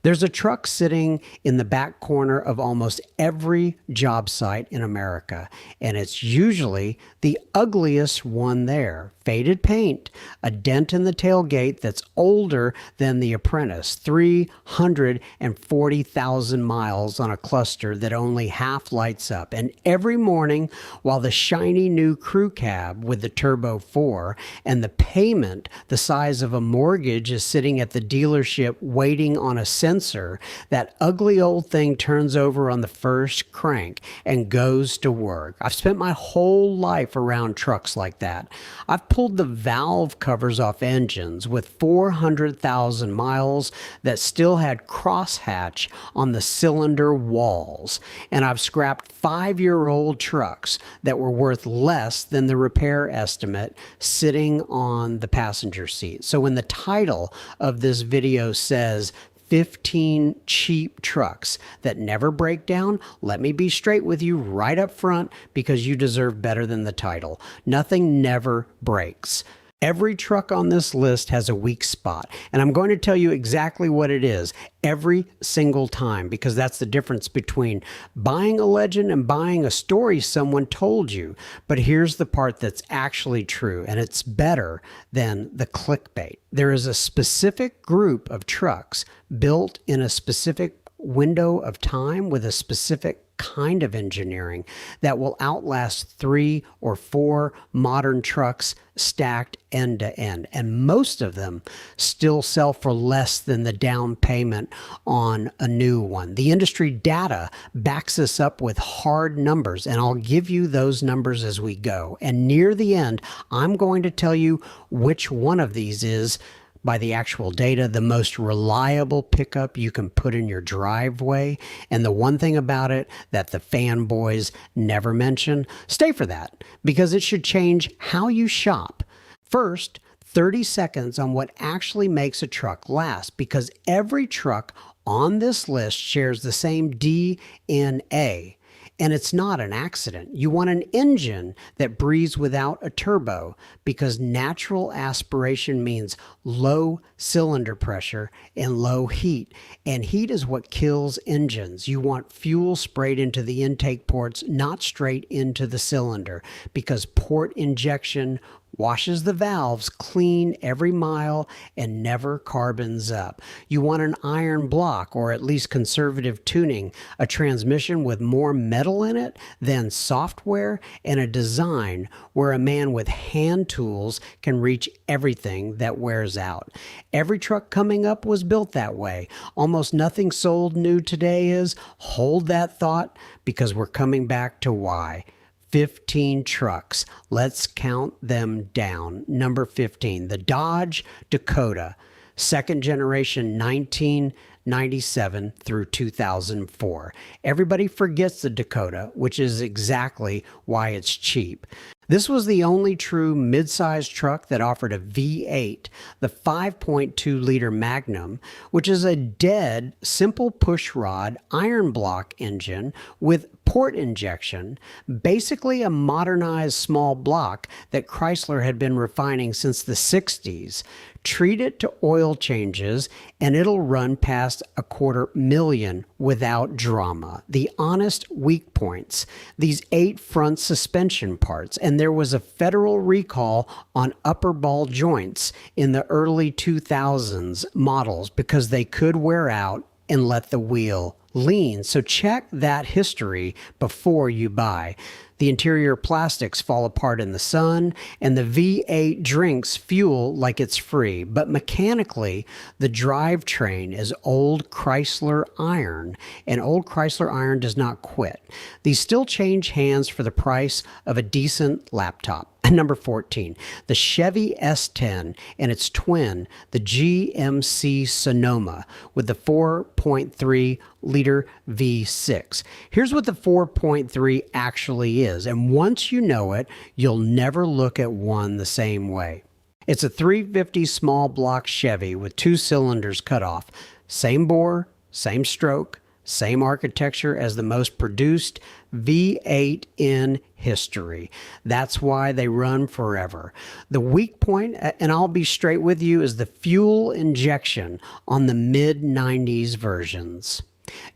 There's a truck sitting in the back corner of almost every job site in America, and it's usually the ugliest one there. Faded paint, a dent in the tailgate that's older than The Apprentice, 340,000 miles on a cluster that only half lights up. And every morning, while the shiny new crew cab with the Turbo 4 and the payment the size of a mortgage is sitting at the dealership waiting on a sensor, that ugly old thing turns over on the first crank and goes to work. I've spent my whole life around trucks like that. I've pulled the valve covers off engines with 400,000 miles that still had crosshatch on the cylinder walls. And I've scrapped 5-year-old trucks that were worth less than the repair estimate sitting on the passenger seat. So when the title of this video says 15 cheap trucks that never break down, let me be straight with you right up front, because you deserve better than the title. Nothing never breaks. Every truck on this list has a weak spot, and I'm going to tell you exactly what it is every single time, because that's the difference between buying a legend and buying a story someone told you. But here's the part that's actually true, and it's better than the clickbait. There is a specific group of trucks built in a specific window of time with a specific kind of engineering that will outlast 3 or 4 modern trucks stacked end to end. And most of them still sell for less than the down payment on a new one. The industry data backs us up with hard numbers, and I'll give you those numbers as we go. And near the end, I'm going to tell you which one of these is, by the actual data, the most reliable pickup you can put in your driveway. And the one thing about it that the fanboys never mention, stay for that, because it should change how you shop. First, 30 seconds on what actually makes a truck last, because every truck on this list shares the same DNA. And it's not an accident. You want an engine that breathes without a turbo, because natural aspiration means low cylinder pressure and low heat. And heat is what kills engines. You want fuel sprayed into the intake ports, not straight into the cylinder, because port injection washes the valves clean every mile and never carbons up. You want an iron block, or at least conservative tuning, a transmission with more metal in it than software, and a design where a man with hand tools can reach everything that wears out. Every truck coming up was built that way. Almost nothing sold new today is. Hold that thought, because we're coming back to why. 15 trucks. Let's count them down. Number 15, the Dodge Dakota, second generation, 1997 through 2004. Everybody forgets the Dakota, which is exactly why it's cheap. This was the only true mid-sized truck that offered a V8, the 5.2-liter Magnum, which is a dead, simple pushrod iron block engine with port injection, basically a modernized small block that Chrysler had been refining since the 60s. Treat it to oil changes, and it'll run past $250,000 without drama. The honest weak points, these 8 front suspension parts, and there was a federal recall on upper ball joints in the early 2000s models because they could wear out and let the wheel lean. So check that history before you buy. The interior plastics fall apart in the sun, and the V8 drinks fuel like it's free. But mechanically, the drivetrain is old Chrysler iron, and old Chrysler iron does not quit. These still change hands for the price of a decent laptop. Number 14, the Chevy S10 and its twin, the GMC Sonoma, with the 4.3-liter V6. Here's what the 4.3 actually is, and once you know it, you'll never look at one the same way. It's a 350 small block Chevy with 2 cylinders cut off. Same bore, same stroke, same architecture as the most produced V8 in history. That's why they run forever. The weak point, and I'll be straight with you, is the fuel injection on the mid-90s versions.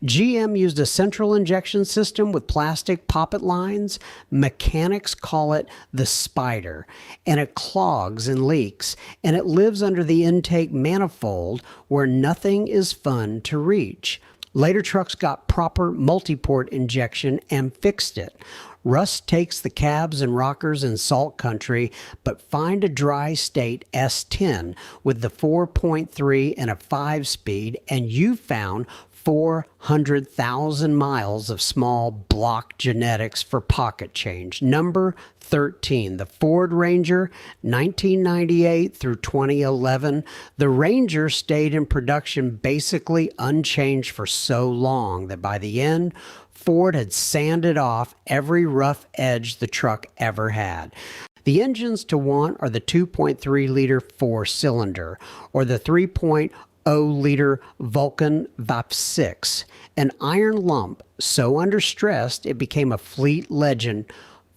GM used a central injection system with plastic poppet lines. Mechanics call it the spider, and it clogs and leaks, and it lives under the intake manifold where nothing is fun to reach. Later trucks got proper multi-port injection and fixed it. Rust takes the cabs and rockers in salt country, but find a dry state S10 with the 4.3 and a 5-speed, and you found 400,000 miles of small block genetics for pocket change. Number 13, the Ford Ranger, 1998 through 2011. The Ranger stayed in production basically unchanged for so long that by the end, Ford had sanded off every rough edge the truck ever had. The engines to want are the 2.3-liter 4-cylinder or the 3.0-liter Vulcan VAP6, an iron lump so understressed it became a fleet legend.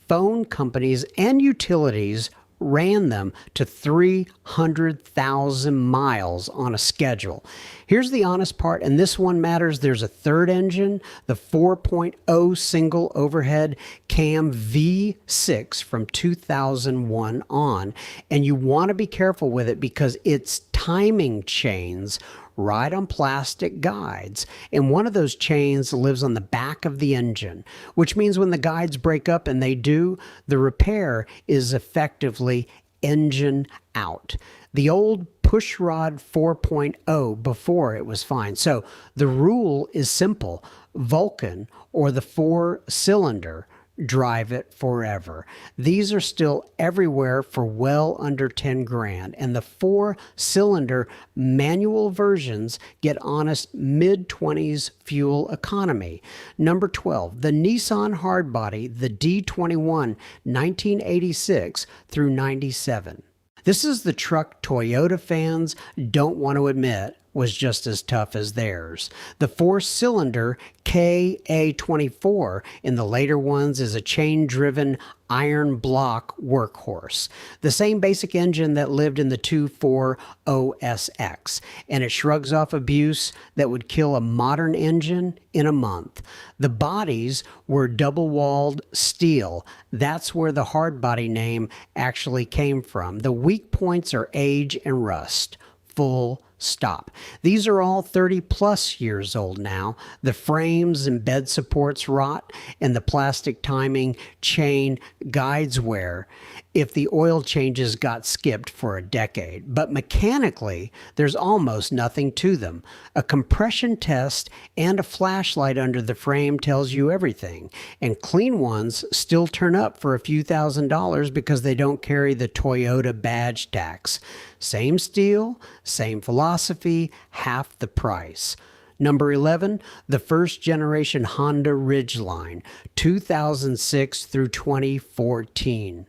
Phone companies and utilities ran them to 300,000 miles on a schedule. Here's the honest part, and this one matters. There's a third engine, the 4.0 single overhead cam V6 from 2001 on, and you want to be careful with it because its timing chains ride on plastic guides, and one of those chains lives on the back of the engine, which means when the guides break up, and they do, the repair is effectively engine out. The old pushrod 4.0 before it was fine. So the rule is simple. Vulcan or the 4-cylinder, drive it forever. These are still everywhere for well under 10 grand, and the 4-cylinder manual versions get honest mid-20s fuel economy. Number 12, the Nissan Hardbody, the D21, 1986 through 97. This is the truck Toyota fans don't want to admit was just as tough as theirs. The 4-cylinder KA24 in the later ones is a chain-driven iron block workhorse. The same basic engine that lived in the 2.4 and it shrugs off abuse that would kill a modern engine in a month. The bodies were double-walled steel. That's where the Hardbody name actually came from. The weak points are age and rust. Full stop. These are all 30 plus years old now. The frames and bed supports rot, and the plastic timing chain guides wear if the oil changes got skipped for a decade. But mechanically, there's almost nothing to them. A compression test and a flashlight under the frame tells you everything. And clean ones still turn up for a few $1,000s because they don't carry the Toyota badge tax. Same steel, same philosophy, half the price. Number 11, the first generation Honda Ridgeline, 2006 through 2014.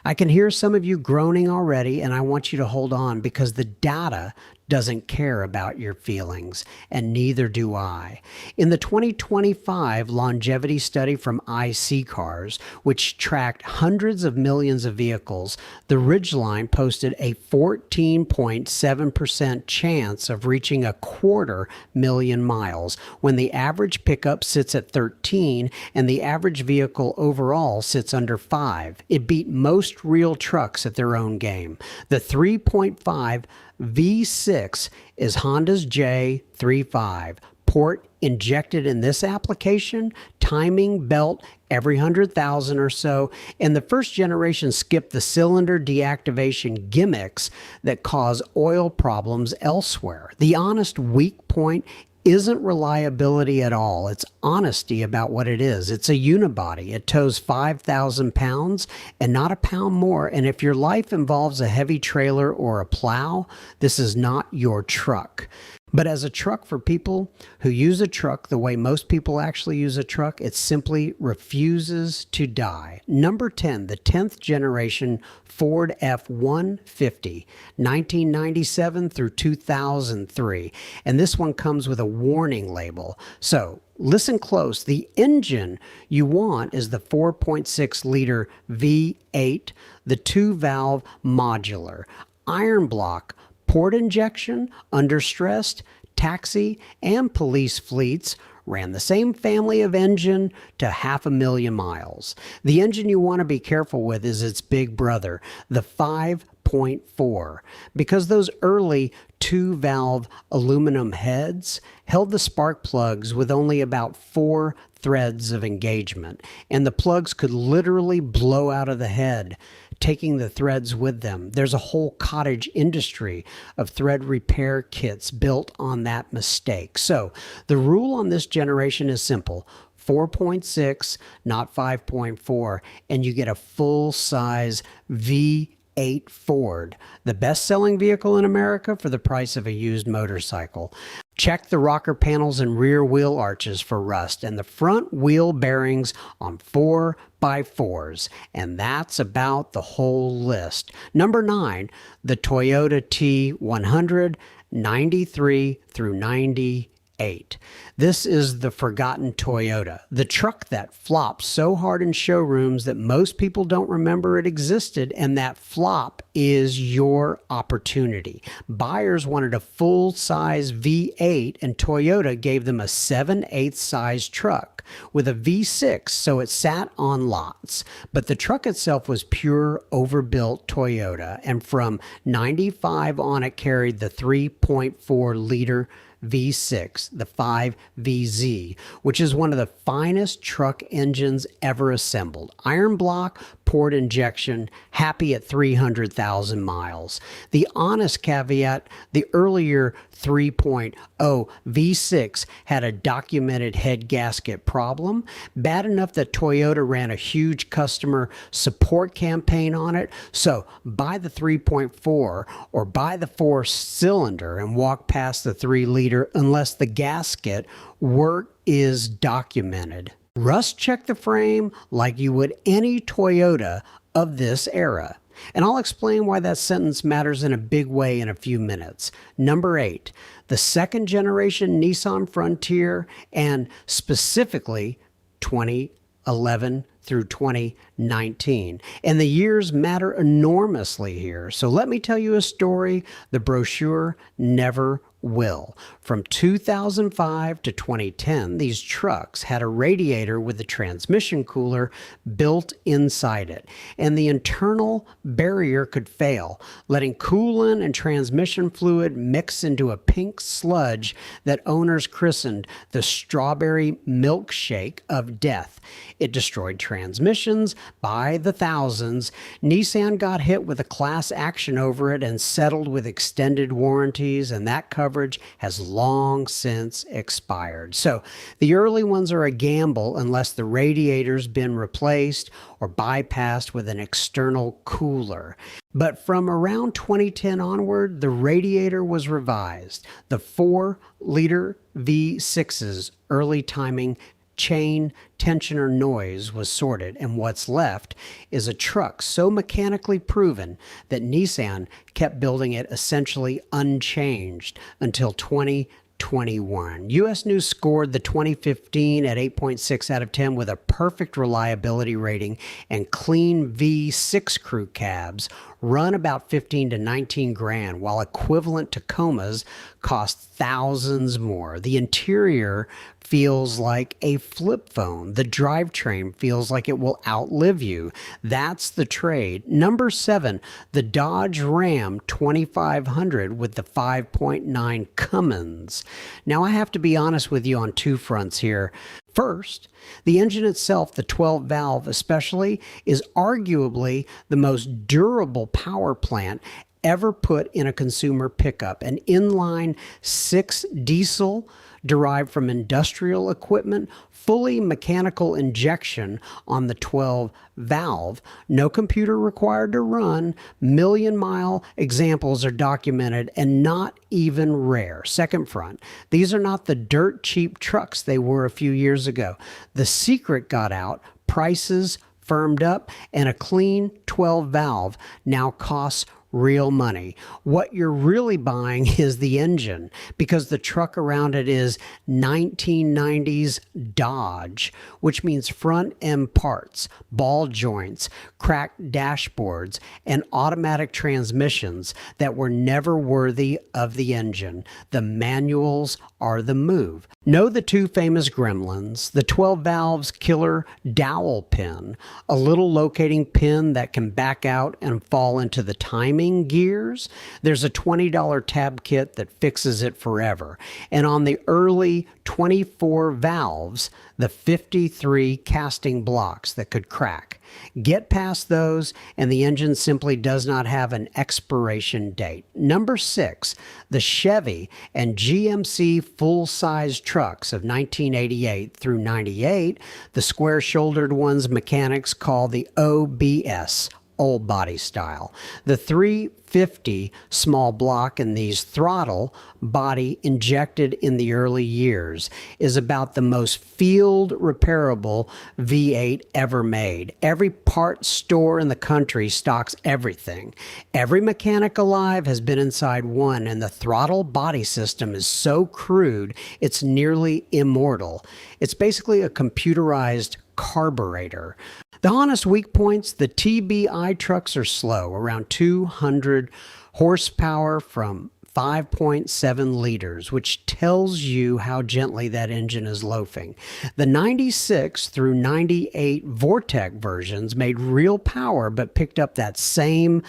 I can hear some of you groaning already, and I want you to hold on because the data doesn't care about your feelings, and neither do I. In the 2025 longevity study from IC Cars, which tracked hundreds of millions of vehicles, the Ridgeline posted a 14.7% chance of reaching 250,000 miles, when the average pickup sits at 13 and the average vehicle overall sits under 5. It beat most real trucks at their own game. The 3.5 V6 is Honda's J35. Port injected in this application, timing belt every 100,000 or so, and the first generation skipped the cylinder deactivation gimmicks that cause oil problems elsewhere. The honest weak point isn't reliability at all. It's honesty about what it is. It's a unibody. It tows 5,000 pounds and not a pound more. And if your life involves a heavy trailer or a plow, this is not your truck. But as a truck for people who use a truck the way most people actually use a truck, it simply refuses to die. Number 10, the 10th generation Ford F-150, 1997 through 2003. And this one comes with a warning label. So listen close. The engine you want is the 4.6-liter V8, the 2-valve modular, iron block, port injection, under stressed, taxi, and police fleets ran the same family of engine to 500,000 miles. The engine you want to be careful with is its big brother, the 5.4, because those early 2-valve aluminum heads held the spark plugs with only about 4 threads of engagement, and the plugs could literally blow out of the head, taking the threads with them. There's a whole cottage industry of thread repair kits built on that mistake. So the rule on this generation is simple: 4.6, not 5.4, and you get a full-size V8 Ford, the best-selling vehicle in America for the price of a used motorcycle. Check the rocker panels and rear wheel arches for rust and the front wheel bearings on 4x4s. And that's about the whole list. Number 9, the Toyota T100, 93 through 98. This is the forgotten Toyota, the truck that flopped so hard in showrooms that most people don't remember it existed, and that flop is your opportunity. Buyers wanted a full-size V8, and Toyota gave them a 7/8 size truck with a V6, so it sat on lots. But the truck itself was pure overbuilt Toyota, and from 95 on it carried the 3.4-liter V6, the 5VZ, which is one of the finest truck engines ever assembled. Iron block, port injection, happy at 300,000 miles. The honest caveat, the earlier 3.0 V6 had a documented head gasket problem, bad enough that Toyota ran a huge customer support campaign on it. So buy the 3.4 or buy the 4-cylinder and walk past the 3-liter unless the gasket work is documented. Rust check the frame like you would any Toyota of this era. And I'll explain why that sentence matters in a big way in a few minutes. Number 8, the second generation Nissan Frontier, and specifically 2011 through 2019. And the years matter enormously here. So let me tell you a story the brochure never will. From 2005 to 2010, these trucks had a radiator with a transmission cooler built inside it, and the internal barrier could fail, letting coolant and transmission fluid mix into a pink sludge that owners christened the strawberry milkshake of death. It destroyed transmissions by the thousands. Nissan got hit with a class action over it and settled with extended warranties, and that coverage has long since expired. So the early ones are a gamble unless the radiator's been replaced or bypassed with an external cooler. But from around 2010 onward, the radiator was revised. The 4-liter V6's early timing chain, tension, or noise was sorted, and what's left is a truck so mechanically proven that Nissan kept building it essentially unchanged until 2021. U.S. News scored the 2015 at 8.6 out of 10 with a perfect reliability rating, and clean V6 crew cabs run about 15 to 19 grand, while equivalent Tacomas cost thousands more. The interior feels like a flip phone. The drivetrain feels like it will outlive you. That's the trade. Number 7, the Dodge Ram 2500 with the 5.9 Cummins. Now, I have to be honest with you on two fronts here. First, the engine itself, the 12-valve especially, is arguably the most durable power plant ever put in a consumer pickup. An inline 6 diesel derived from industrial equipment, fully mechanical injection on the 12-valve, no computer required to run, million-mile examples are documented and not even rare. Second front, these are not the dirt cheap trucks they were a few years ago. The secret got out, prices firmed up, and a clean 12-valve now costs real money. What you're really buying is the engine, because the truck around it is 1990s Dodge, which means front end parts, ball joints, cracked dashboards, and automatic transmissions that were never worthy of the engine. The manuals are the move. Know the two famous gremlins, the 12 valves killer dowel pin, a little locating pin that can back out and fall into the timing gears. There's a $20 tab kit that fixes it forever. And on the early 24 valves, the 53 casting blocks that could crack. Get past those, and the engine simply does not have an expiration date. Number 6, the Chevy and GMC full-size trucks of 1988 through 98, the square-shouldered ones mechanics call the OBS, old body style. The 350 small block in these throttle body injected in the early years is about the most field repairable V8 ever made. Every part store in the country stocks everything. Every mechanic alive has been inside one, and the throttle body system is so crude it's nearly immortal. It's basically a computerized carburetor. The honest weak points, the TBI trucks are slow, around 200 horsepower from 5.7 liters, which tells you how gently that engine is loafing. The 96 through 98 Vortec versions made real power but picked up that same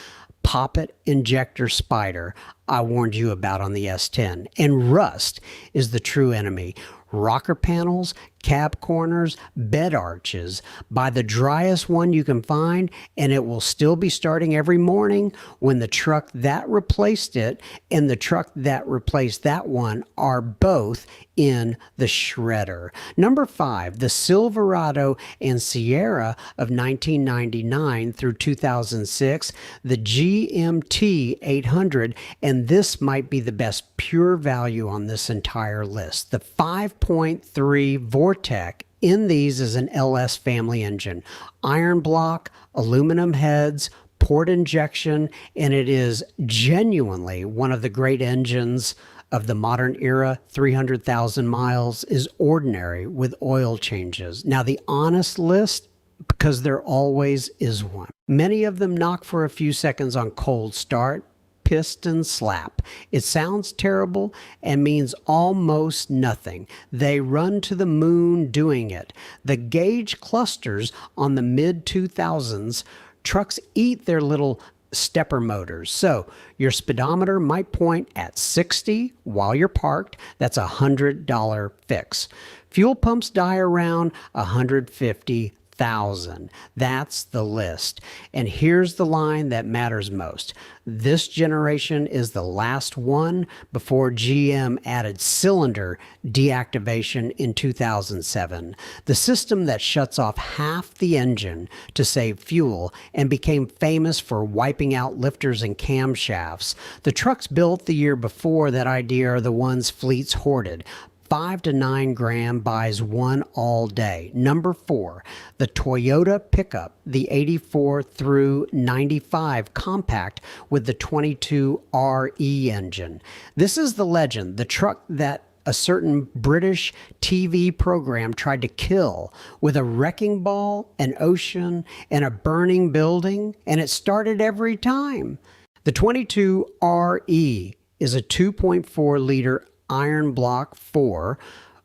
poppet injector spider I warned you about on the S10. And rust is the true enemy. Rocker panels, cab corners, bed arches. Buy the driest one you can find, and it will still be starting every morning when the truck that replaced it and the truck that replaced that one are both in the shredder. Number 5, the Silverado and Sierra of 1999 through 2006, the GMT 800, and this might be the best pure value on this entire list. The 5.3 Vortec in these is an LS family engine. Iron block, aluminum heads, port injection, and it is genuinely one of the great engines of the modern era. 300,000 miles is ordinary with oil changes. Now, the honest list, because there always is one. Many of them knock for a few seconds on cold start, piston slap. It sounds terrible and means almost nothing. They run to the moon doing it. The gauge clusters on the mid-2000s, trucks eat their little stepper motors. So your speedometer might point at 60 while you're parked. That's a $100 fix. Fuel pumps die around 150,000. That's the list. And here's the line that matters most. This generation is the last one before GM added cylinder deactivation in 2007. The system that shuts off half the engine to save fuel and became famous for wiping out lifters and camshafts. The trucks built the year before that idea are the ones fleets hoarded. 5 to 9 gram buys one all day. Number 4, the Toyota pickup, the 84 through 95 compact with the 22 RE engine. This is the legend, the truck that a certain British TV program tried to kill with a wrecking ball, an ocean, and a burning building, and it started every time. The 22 RE is a 2.4 liter iron block 4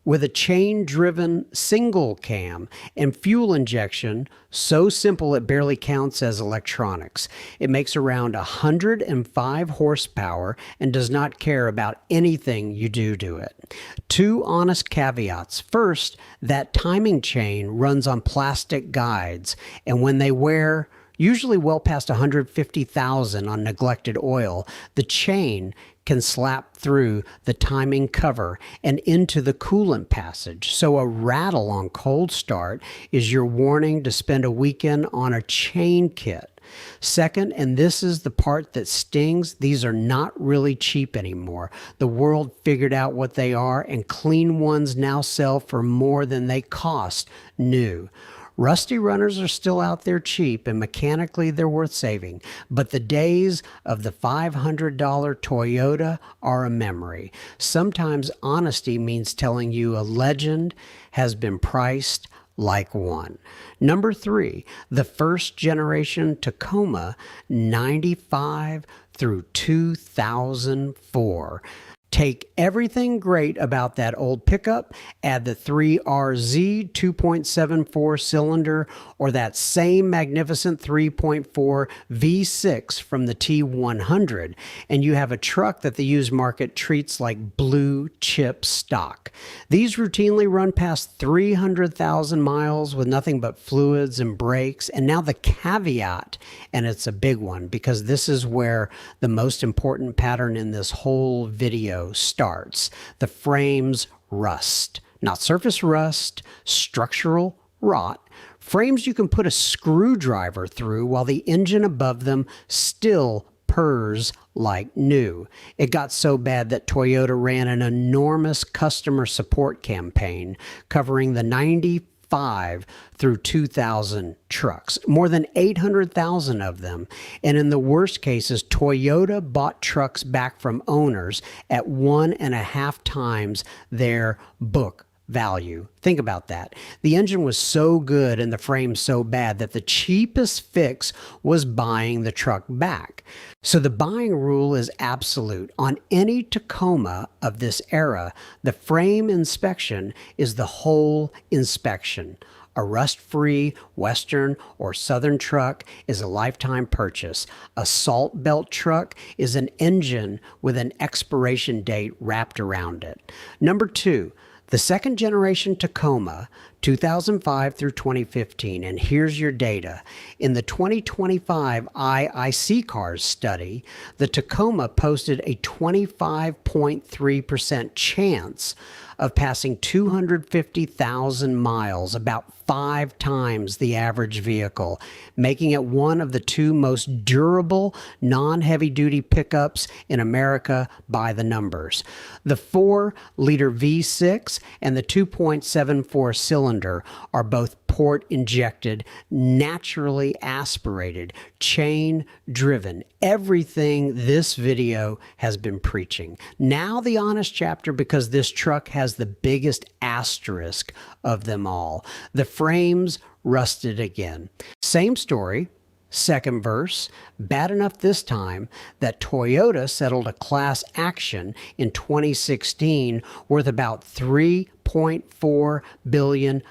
with a chain-driven single cam and fuel injection so simple it barely counts as electronics. It makes around 105 horsepower and does not care about anything you do to it. 2 honest caveats. First, that timing chain runs on plastic guides, and when they wear usually well past 150,000 on neglected oil, the chain can slap through the timing cover and into the coolant passage. So a rattle on cold start is your warning to spend a weekend on a chain kit. Second, and this is the part that stings, these are not really cheap anymore. The world figured out what they are, and clean ones now sell for more than they cost new. Rusty runners are still out there cheap, and mechanically they're worth saving. But the days of the $500 Toyota are a memory. Sometimes honesty means telling you a legend has been priced like one. Number 3, the first generation Tacoma, 95 through 2004. Take everything great about that old pickup, add the 3RZ 2.74 cylinder or that same magnificent 3.4 V6 from the T100, and you have a truck that the used market treats like blue chip stock. These routinely run past 300,000 miles with nothing but fluids and brakes. And now the caveat, and it's a big one because this is where the most important pattern in this whole video starts. The frames rust. Not surface rust, structural rot. Frames you can put a screwdriver through while the engine above them still purrs like new. It got so bad that Toyota ran an enormous customer support campaign covering the 95 through 2000 trucks, more than 800,000 of them. And in the worst cases, Toyota bought trucks back from owners at 1.5 times their book value. Think about that. The engine was so good and the frame so bad that the cheapest fix was buying the truck back. So the buying rule is absolute. On any Tacoma of this era, the frame inspection is the whole inspection. A rust-free Western or Southern truck is a lifetime purchase. A salt belt truck is an engine with an expiration date wrapped around it. Number 2, the second generation Tacoma, 2005 through 2015, and here's your data. In the 2025 IIC Cars study, the Tacoma posted a 25.3% chance of passing 250,000 miles, about 5 times the average vehicle, making it one of the 2 most durable non-heavy-duty pickups in America by the numbers. The 4-liter V6 and the 2.74 cylinder are both port-injected, naturally aspirated, chain-driven. Everything this video has been preaching. Now the honest chapter, because this truck has the biggest asterisk of them all. The frames rusted again. Same story. Second verse, bad enough this time that Toyota settled a class action in 2016 worth about $3.4 billion,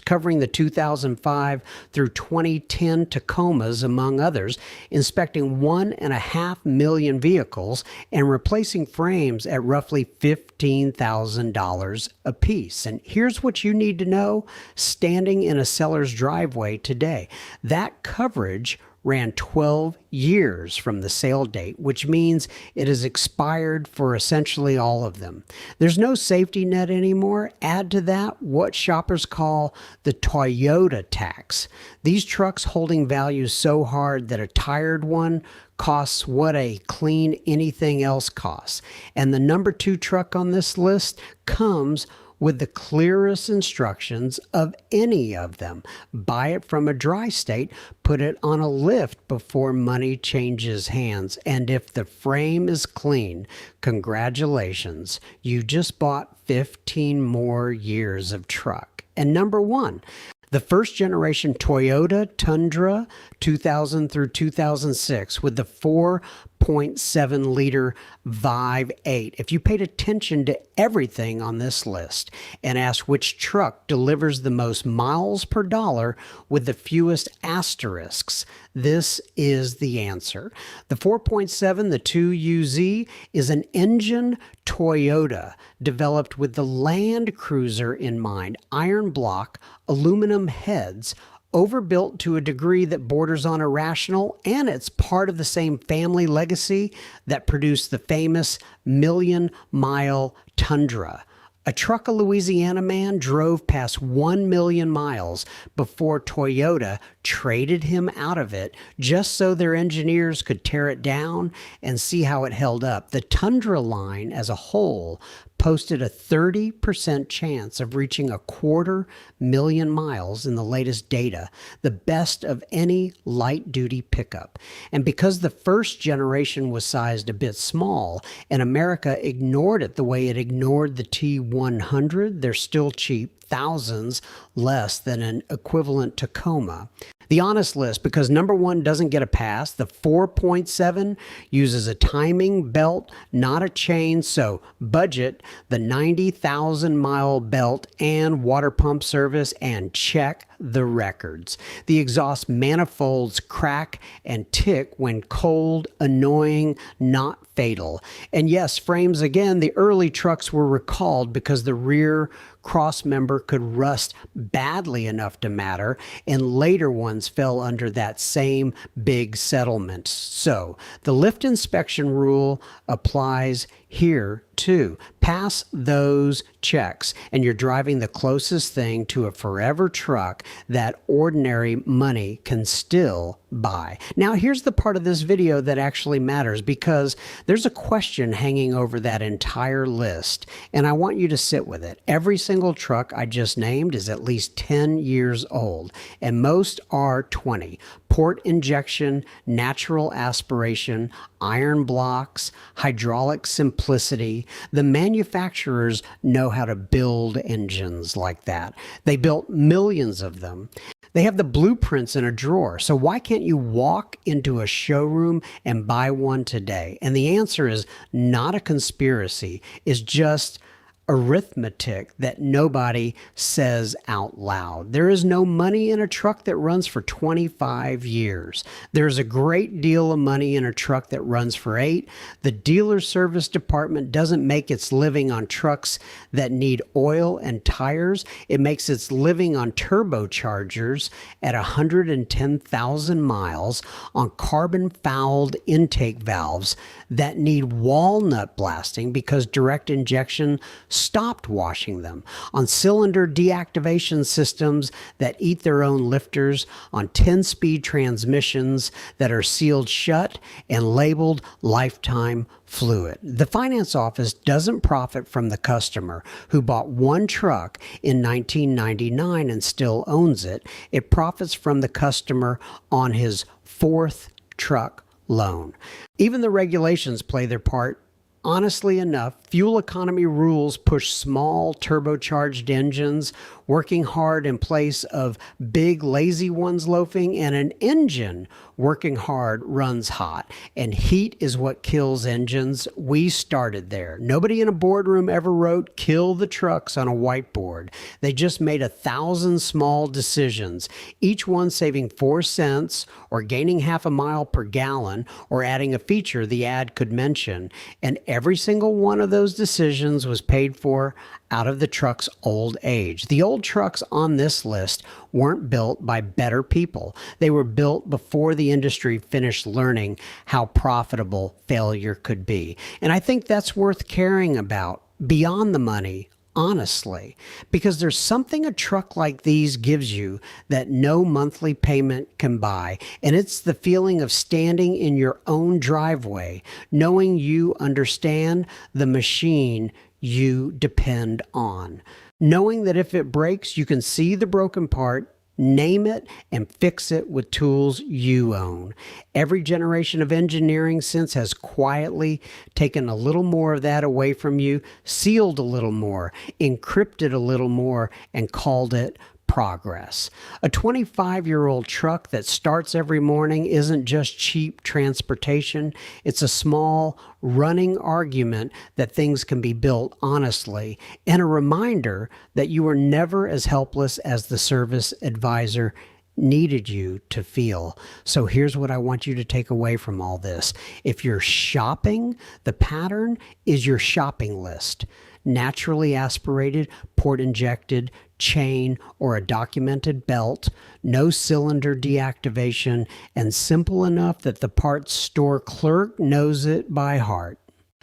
covering the 2005 through 2010 Tacomas, among others, inspecting 1.5 million vehicles and replacing frames at roughly $15,000 a piece. And here's what you need to know standing in a seller's driveway today. That coverage ran 12 years from the sale date, which means it has expired for essentially all of them. There's no safety net anymore. Add to that what shoppers call the Toyota tax. These trucks holding value so hard that a tired one costs what a clean anything else costs. And the number 2 truck on this list comes with the clearest instructions of any of them. Buy it from a dry state, put it on a lift before money changes hands. And if the frame is clean, congratulations, you just bought 15 more years of truck. And number 1, the first generation Toyota Tundra 2000 through 2006 with the 4.7-liter Vive 8. If you paid attention to everything on this list and asked which truck delivers the most miles per dollar with the fewest asterisks, this is the answer. The 4.7, the 2UZ, is an engine Toyota developed with the Land Cruiser in mind. Iron block, aluminum heads, overbuilt to a degree that borders on irrational, and it's part of the same family legacy that produced the famous million-mile Tundra. A truck a Louisiana man drove past 1 million miles before Toyota traded him out of it just so their engineers could tear it down and see how it held up. The Tundra line as a whole posted a 30% chance of reaching 250,000 miles in the latest data, the best of any light-duty pickup. And because the first generation was sized a bit small, and America ignored it the way it ignored the T100, they're still cheap, thousands less than an equivalent Tacoma. The honest list, because number one doesn't get a pass, the 4.7 uses a timing belt, not a chain, so budget the 90,000 mile belt and water pump service and check the records. The exhaust manifolds crack and tick when cold, annoying, not fatal. And yes, frames again, the early trucks were recalled because the rear cross member could rust badly enough to matter, and later ones fell under that same big settlement. So the lift inspection rule applies here too. Pass those checks and you're driving the closest thing to a forever truck that ordinary money can still buy. Now here's the part of this video that actually matters, because there's a question hanging over that entire list and I want you to sit with it. Every single truck I just named is at least 10 years old and most are 20. Port injection, natural aspiration, iron blocks, hydraulic simplicity. The manufacturers know how to build engines like that. They built millions of them. They have the blueprints in a drawer. So why can't you walk into a showroom and buy one today? And the answer is not a conspiracy. It's just arithmetic that nobody says out loud. There is no money in a truck that runs for 25 years. There's a great deal of money in a truck that runs for 8. The dealer service department doesn't make its living on trucks that need oil and tires. It makes its living on turbochargers at 110,000 miles, on carbon-fouled intake valves that need walnut blasting because direct injection stopped washing them, on cylinder deactivation systems that eat their own lifters, on 10-speed transmissions that are sealed shut and labeled lifetime fluid. The finance office doesn't profit from the customer who bought one truck in 1999 and still owns it. It profits from the customer on his 4th truck loan. Even the regulations play their part. Honestly enough, fuel economy rules push small turbocharged engines working hard in place of big lazy ones loafing, and an engine working hard runs hot. And heat is what kills engines. We started there. Nobody in a boardroom ever wrote "kill the trucks" on a whiteboard. They just made 1,000 small decisions, each one saving 4 cents or gaining half a mile per gallon or adding a feature the ad could mention. And every single one of those decisions was paid for out of the truck's old age. The old trucks on this list weren't built by better people. They were built before the industry finished learning how profitable failure could be. And I think that's worth caring about beyond the money, honestly, because there's something a truck like these gives you that no monthly payment can buy. And it's the feeling of standing in your own driveway, knowing you understand the machine you depend on, knowing that if it breaks, you can see the broken part, name it, and fix it with tools you own. Every generation of engineering since has quietly taken a little more of that away from you, sealed a little more, encrypted a little more, and called it progress. A 25-year-old truck that starts every morning isn't just cheap transportation. It's a small, running argument that things can be built honestly, and a reminder that you are never as helpless as the service advisor needed you to feel. So here's what I want you to take away from all this. If you're shopping, the pattern is your shopping list. Naturally aspirated, port injected, chain, or a documented belt, no cylinder deactivation, and simple enough that the parts store clerk knows it by heart.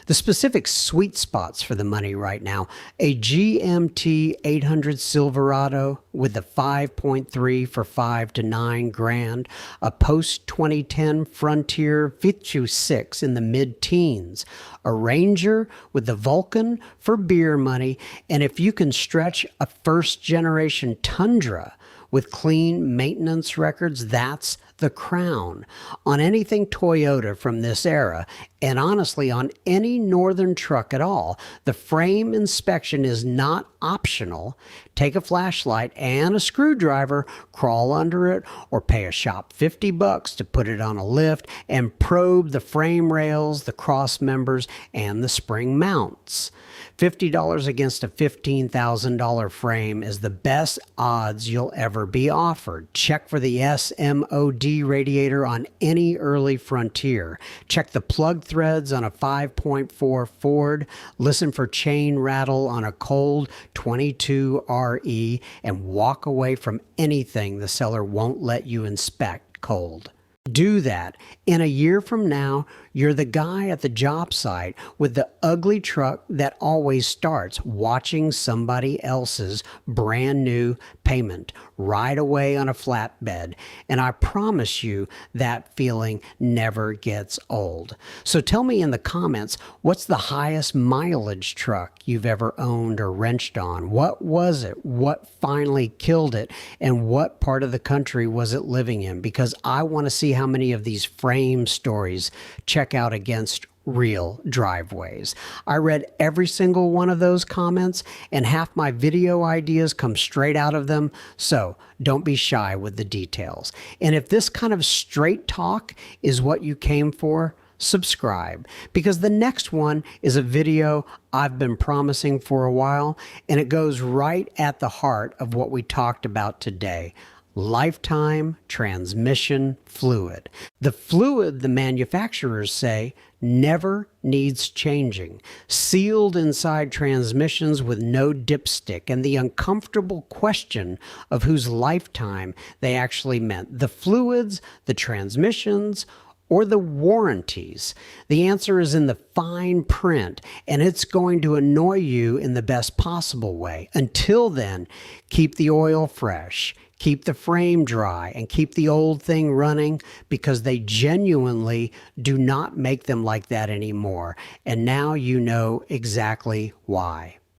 The specific sweet spots for the money right now: a GMT 800 Silverado with the 5.3 for 5 to 9 grand, a post 2010 Frontier Vitu 6 in the mid-teens, a Ranger with the Vulcan for beer money, and if you can stretch, a first generation Tundra with clean maintenance records, that's the crown. On anything Toyota from this era, and honestly on any northern truck at all, the frame inspection is not optional. Take a flashlight and a screwdriver, crawl under it, or pay a shop $50 to put it on a lift and probe the frame rails, the cross members, and the spring mounts. $50 against a $15,000 frame is the best odds you'll ever be offered. Check for the SMOD radiator on any early Frontier. Check the plug threads on a 5.4 Ford. Listen for chain rattle on a cold 22 RE, and walk away from anything the seller won't let you inspect cold. Do that. In a year from now, you're the guy at the job site with the ugly truck that always starts watching somebody else's brand new payment ride away on a flatbed. And I promise you that feeling never gets old. So tell me in the comments, what's the highest mileage truck you've ever owned or wrenched on? What was it? What finally killed it? And what part of the country was it living in? Because I want to see how many of these frame stories check out against real driveways. I read every single one of those comments, and half my video ideas come straight out of them, so don't be shy with the details. And if this kind of straight talk is what you came for, subscribe, because the next one is a video I've been promising for a while, and it goes right at the heart of what we talked about today: lifetime transmission fluid. The fluid, the manufacturers say, never needs changing. Sealed inside transmissions with no dipstick, and the uncomfortable question of whose lifetime they actually meant: the fluids, the transmissions, or the warranties? The answer is in the fine print, and it's going to annoy you in the best possible way. Until then, keep the oil fresh, keep the frame dry, and keep the old thing running, because they genuinely do not make them like that anymore. And now you know exactly why.